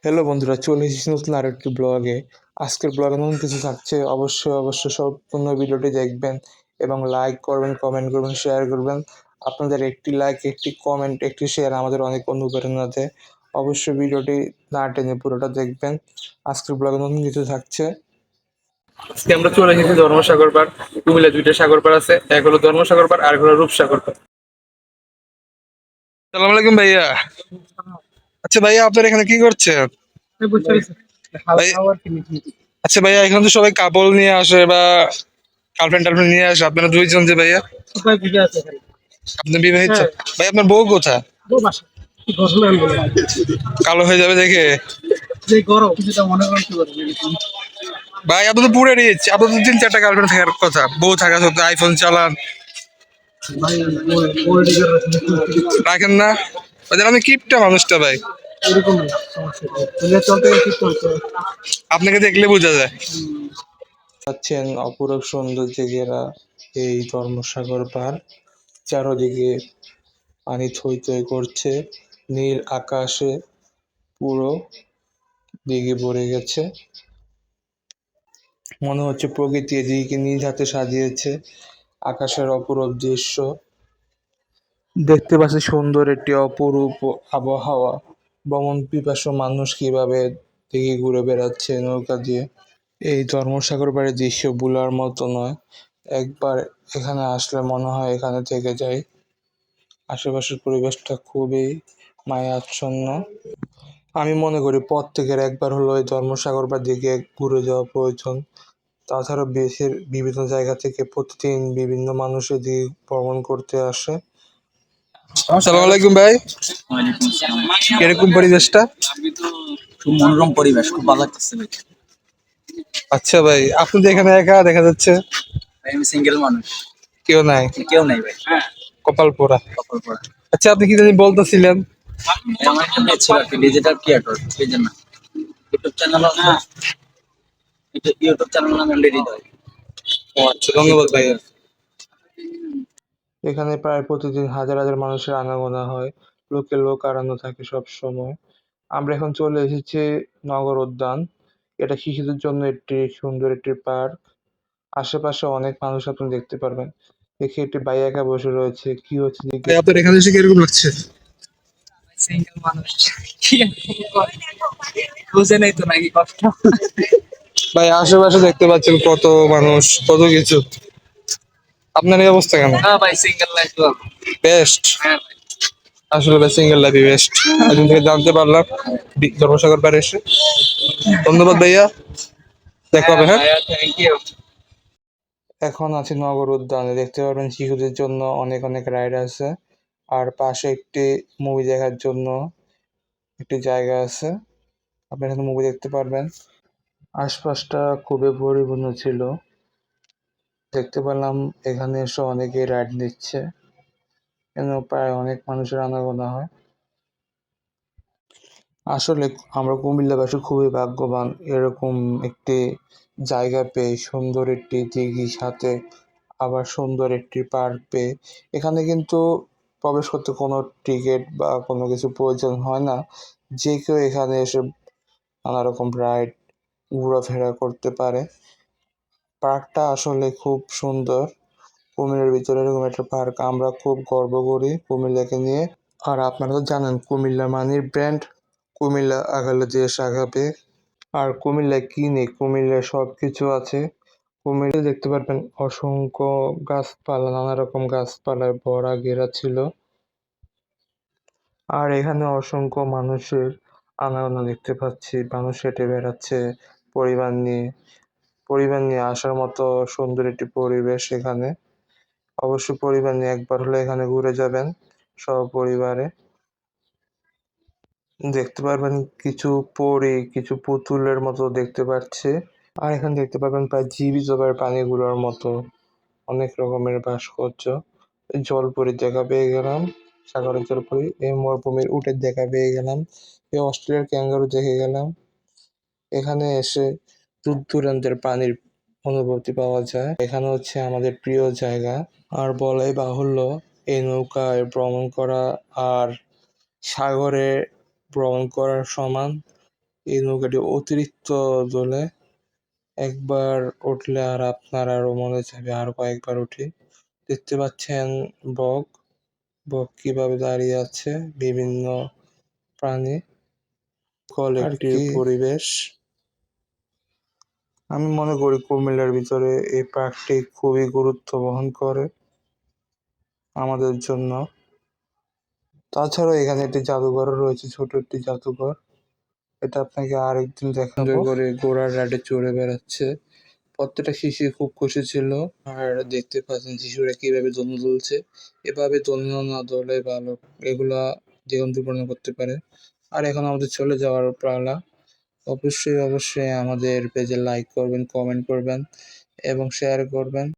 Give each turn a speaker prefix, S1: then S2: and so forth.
S1: Hello বন্ধুরা, চলে এসেছি নতুন আরেকটি ব্লগে। আজকের ব্লগে নতুন কিছু থাকছে, অবশ্যই সম্পূর্ণ ভিডিওটি দেখবেন এবং লাইক করবেন, কমেন্ট করবেন, শেয়ার করবেন। আপনাদের একটি লাইক, একটি কমেন্ট, একটি শেয়ার আমাদের অনেক অনুপ্রেরণা দেয়। অবশ্যই ভিডিওটি না টেনে পুরোটা দেখবেন। আজকের ব্লগে নতুন কিছু থাকছে। আজকে আমরা চলে এসেছি ধর্মসাগর পাড়। কুমিল্লা দুইটা সাগর পাড় আছে, এক হলো ধর্মসাগর পাড় আর এক হলো রূপসাগর পাড়। সালাম আলাইকুম ভাইয়া। আচ্ছা ভাইয়া, আপনার এখানে কি করছেন? ভাই- আচ্ছা ভাইয়া, এখানে তো সবাই কাপল নিয়ে আসে বা গার্লফ্রেন্ড টার্লফ্রেন্ড নিয়ে আসে, আপনারা দুইজন যে ভাইয়া, আপনি বিবাহিত? ভাই আপনার বউ কোথায়? কালো হয়ে যাবে দেখে। ভাই আপনি তো পুরো রিচ, আপনার তো 3-4টা গার্লফ্রেন্ড থাকার কথা, বউ থাকা সত্ত্বেও আইফোন চালান, রাখেন না? ওদের আমি কিপটা মানুষটা ভাই, আপনাকে দেখলে বোঝা যায়। পাচ্ছেন অপরূপ সৌন্দর্যে ঘেরা এই ধর্মসাগর পাড়। চারদিকে পানি থই থই করছে, নীল আকাশে পুরো দিকে ভরে গেছে। মনে হচ্ছে প্রকৃতি এদিকে নিজ হাতে সাজিয়েছে। আকাশের অপরূপ দৃশ্য দেখতে পাচ্ছি, সুন্দর একটি অপরূপ আবহাওয়া। ভ্রমণ পিপাসু মানুষ কিভাবে দিকে ঘুরে বেড়াচ্ছে নৌকা দিয়ে। এই ধর্মসাগর পাড়ের দৃশ্য ভোলার মতো নয়। একবার এখানে আসলে মনে হয় এখানে থেকে যাই। আশেপাশের পরিবেশটা খুবই মায়াচ্ছন্ন। আমি মনে করি প্রত্যেকের একবার হলো এই ধর্মসাগর পাড় দিকে ঘুরে যাওয়া প্রয়োজন। তাছাড়া দেশের বিভিন্ন জায়গা থেকে প্রতিদিন বিভিন্ন মানুষ এদিকে ভ্রমণ করতে আসে। আসসালামু আলাইকুম ভাই।
S2: ওয়ালাইকুম আসসালাম।
S1: কিরকম পরিবেশটা?
S2: খুব মনোরম পরিবেশ, খুব ভালো লাগতেছে ভাই।
S1: আচ্ছা ভাই, আপনি তো এখানে একা দেখা যাচ্ছে,
S2: ভাই আমি সিঙ্গেল মানুষ,
S1: কেউ নাই?
S2: কেউ নাই ভাই।
S1: কপাল পোড়া।
S2: কপাল পড়া।
S1: আচ্ছা, আপনি কি জানি বলতেছিলেন?
S2: ভাই আমার একটা পেজ ছিল আর কি, ডিজিটাল ক্রিয়েটর, পেজের নাম ইউটিউব চ্যানেল আছে, ইউটিউব চ্যানেল নাম অলরেডি হৃদয়।
S1: ও আচ্ছা, ধন্যবাদ ভাইয়া। এখানে প্রায় প্রতিদিন হাজার হাজার মানুষের আনাগোনা হয়, লোকে লোক আনানো থাকে সব সময়। আমরা এখন চলে এসেছি নগর উদ্যান। এটা শিশুদের জন্য একটি সুন্দর একটি পার্ক। আশেপাশে অনেক মানুষ আপনি দেখতে পারবেন। দেখি একটি ভাই একা বসে রয়েছে, কি হচ্ছে ভাই, আপনার এখানে এসে কিরকম লাগছে?
S2: সিঙ্গেল মানুষ কি আর বলবো? বুঝে নাই তো নাকি কষ্ট।
S1: ভাই আশেপাশে দেখতে পাচ্ছেন কত মানুষ, কত কিছু। আপনার এই অবস্থা কেন?
S2: না ভাই, সিঙ্গেল লাইফ তো
S1: বেস্ট।
S2: হ্যাঁ ভাই।
S1: আসলে ভাই সিঙ্গেল লাইফই বেস্ট। একদিন থেকে জানতে পারলাম ধর্মসাগর পাড়ে এসে। ধন্যবাদ ভাইয়া, দেখা
S2: হ্যাঁ
S1: হবে। হ্যাঁ,
S2: ভাইয়া, থ্যাংক ইউ।
S1: এখন আছি নগর উদ্যানে, দেখতে পারবেন শিশুদের জন্য অনেক অনেক রাইড আছে। আর পাশে একটি মুভি দেখার জন্য একটি জায়গা আছে, আপনি এখানে মুভি দেখতে পারবেন। আশপাশটা খুবই পরিপূর্ণ ছিল। দেখতে পেলাম এখানে এসে অনেকে রাইড নিচ্ছে, এখানে প্রায় অনেক মানুষের আনাগোনা হয়। আসলে আমরা কুমিল্লাবাসী খুবই ভাগ্যবান এরকম একটি জায়গা পেয়ে, সুন্দর একটি দিঘির সাথে আবার সুন্দর একটি পার্ক পেয়ে। এখানে কিন্তু প্রবেশ করতে কোনো টিকিট বা কোনো কিছু প্রয়োজন হয় না। যে কেউ এখানে এসে নানা রকম রাইড, ঘোরাফেরা করতে পারে। পার্কটা আসলে খুব সুন্দর। কুমিল্লার ভিতরে এরকম একটা পার্ক আমরা খুব গর্ব করি কুমিল্লাকে নিয়ে। আর আপনারা তো জানেন কুমিল্লা মানির ব্র্যান্ড, কুমিল্লা আগালে দেশ আগাবে। আর কুমিল্লায় কি নেই, কুমিল্লায় সব কিছু আছে। কুমিল্লায় দেখতে পারবেন অসংখ্য গাছপালা, নানা রকম গাছপালায় ভরা ঘেরা ছিল। আর এখানে অসংখ্য মানুষের আনাগোনা দেখতে পাচ্ছি, মানুষ হেঁটে বেড়াচ্ছে পরিবার নিয়ে। পরিবার নিয়ে আসার মতো সুন্দর একটি পরিবেশ এখানে। অবশ্যই পরিবার নিয়ে একবার হলে এখানে ঘুরে যাবেন সপরিবারে। দেখতে পারবেন কিছু পরী, কিছু পুতুলের মতো দেখতে পাচ্ছি। আর এখানে দেখতে পাবেন প্রায় জীবিত প্রাণীগুলোর মতো অনেক রকমের ভাস্কর্য। জলপরীর দেখা পেয়ে গেলাম, সাগরের জলপরী। এই মরুভূমির উটের দেখা পেয়ে গেলাম। এই অস্ট্রেলিয়ার ক্যাঙ্গারু দেখে গেলাম। এখানে এসে দূর দূরান্তের প্রাণীর অনুভূতি পাওয়া যায়। এখানে হচ্ছে আমাদের প্রিয় জায়গা। আর বলাই বাহুল্য, এই নৌকায় ভ্রমণ করা আর সাগরে ভ্রমণ করার সমান। এই নৌকাটি অতিরিক্ত দোলে, একবার উঠলে আর আপনার আরো মনে চাইবে আরো কয়েকবার উঠি। দেখতে পাচ্ছেন বক, বক কিভাবে দাঁড়িয়ে আছে, বিভিন্ন প্রাণী একটি পরিবেশ। আমি মনে করি কুমিল্লার ভিতরে এই পার্কটি খুবই গুরুত্ব বহন করে আমাদের জন্য। তাছাড়াও এখানে একটি জাদুঘরও রয়েছে, ছোট একটি জাদুঘর, এটা আপনাকে আরেকদিন দেখাবো। সুন্দর করে ঘোড়ার রাইডে চড়ে বেড়াচ্ছে, প্রত্যেকটা শিশু খুব খুশি ছিল। আর দেখতে পাচ্ছেন শিশুরা কিভাবে দোলনা দুলছে, এভাবে দোলনা না দোলে ভালো, এগুলা জীবন দুর্ঘটনা করতে পারে। আর এখন আমাদের চলে যাওয়ার পালা। অবশ্যই অবশ্যই আমাদের পেজে লাইক করবেন, কমেন্ট করবেন এবং শেয়ার করবেন।